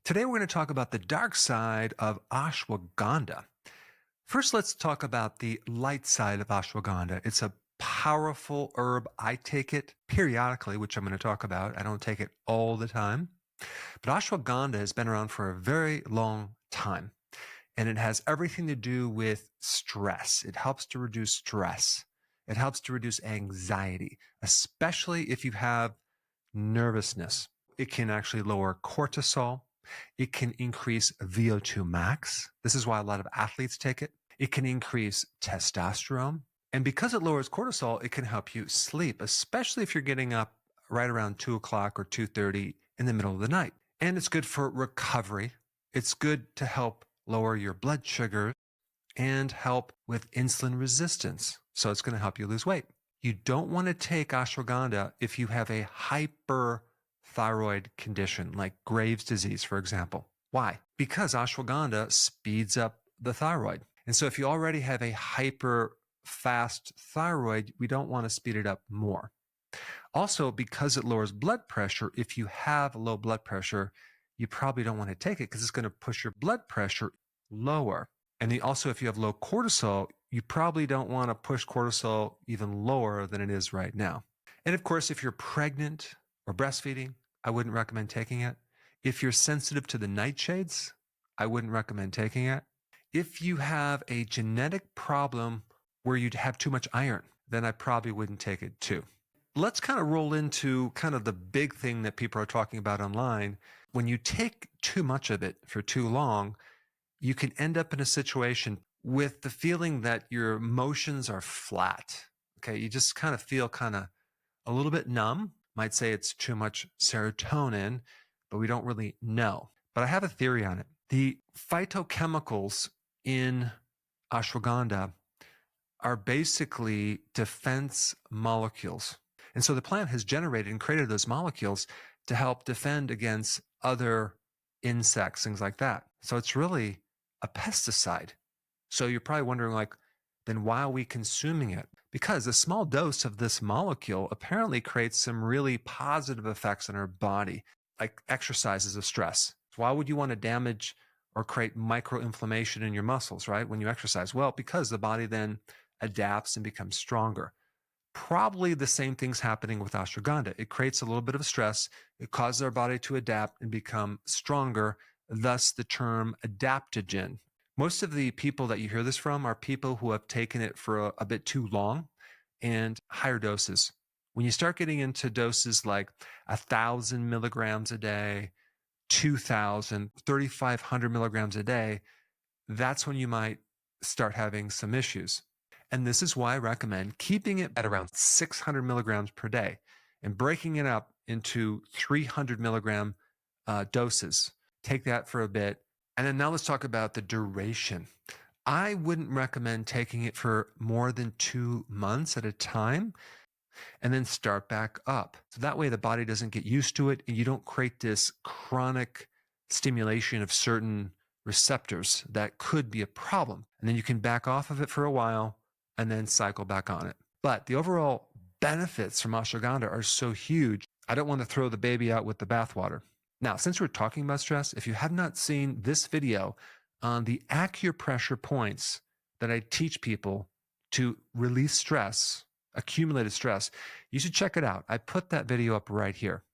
Today we're going to talk about the dark side of ashwagandha. First, let's talk about the light side of ashwagandha. It's a powerful herb. I take it periodically, which I'm going to talk about. I don't take it all the time. But ashwagandha has been around for a very long time, and it has everything to do with stress. It helps to reduce stress. It helps to reduce anxiety, especially if you have nervousness. It can actually lower cortisol. It can increase VO2 max. This is why a lot of athletes take it. It can increase testosterone. And because it lowers cortisol, it can help you sleep, especially if you're getting up right around 2 o'clock or 2:30 in the middle of the night. And it's good for recovery. It's good to help lower your blood sugar and help with insulin resistance. So it's going to help you lose weight. You don't want to take ashwagandha if you have a hyperthyroid condition like Graves' disease, for example. Why? Because ashwagandha speeds up the thyroid. And so if you already have a hyper fast thyroid, we don't want to speed it up more. Also, because it lowers blood pressure, if you have low blood pressure, you probably don't want to take it because it's going to push your blood pressure lower. And also, if you have low cortisol, you probably don't want to push cortisol even lower than it is right now. And of course, if you're pregnant or breastfeeding, I wouldn't recommend taking it. If you're sensitive to the nightshades, I wouldn't recommend taking it. If you have a genetic problem where you'd have too much iron, then I probably wouldn't take it too. Let's kind of roll into kind of the big thing that people are talking about online. When you take too much of it for too long, you can end up in a situation with the feeling that your emotions are flat. Okay, you just kind of feel kind of a little bit numb. Might say it's too much serotonin, but we don't really know. But I have a theory on it. The phytochemicals in ashwagandha are basically defense molecules. And so the plant has generated and created those molecules to help defend against other insects, things like that. So it's really a pesticide. So you're probably wondering, like, then why are we consuming it? Because a small dose of this molecule apparently creates some really positive effects on our body, like exercises of stress. So why would you want to damage or create microinflammation in your muscles, right, when you exercise? Well, because the body then adapts and becomes stronger. Probably the same thing's happening with ashwagandha. It creates a little bit of stress. It causes our body to adapt and become stronger, thus the term adaptogen. Most of the people that you hear this from are people who have taken it for a bit too long and higher doses. When you start getting into doses like 1,000 milligrams a day, 2,000, 3,500 milligrams a day, that's when you might start having some issues. And this is why I recommend keeping it at around 600 milligrams per day and breaking it up into 300 milligram doses. Take that for a bit. And then now let's talk about the duration. I wouldn't recommend taking it for more than 2 months at a time and then start back up. So that way the body doesn't get used to it and you don't create this chronic stimulation of certain receptors that could be a problem. And then you can back off of it for a while and then cycle back on it. But the overall benefits from ashwagandha are so huge, I don't want to throw the baby out with the bathwater. Now, since we're talking about stress, if you have not seen this video on the acupressure points that I teach people to release stress, accumulated stress, you should check it out. I put that video up right here.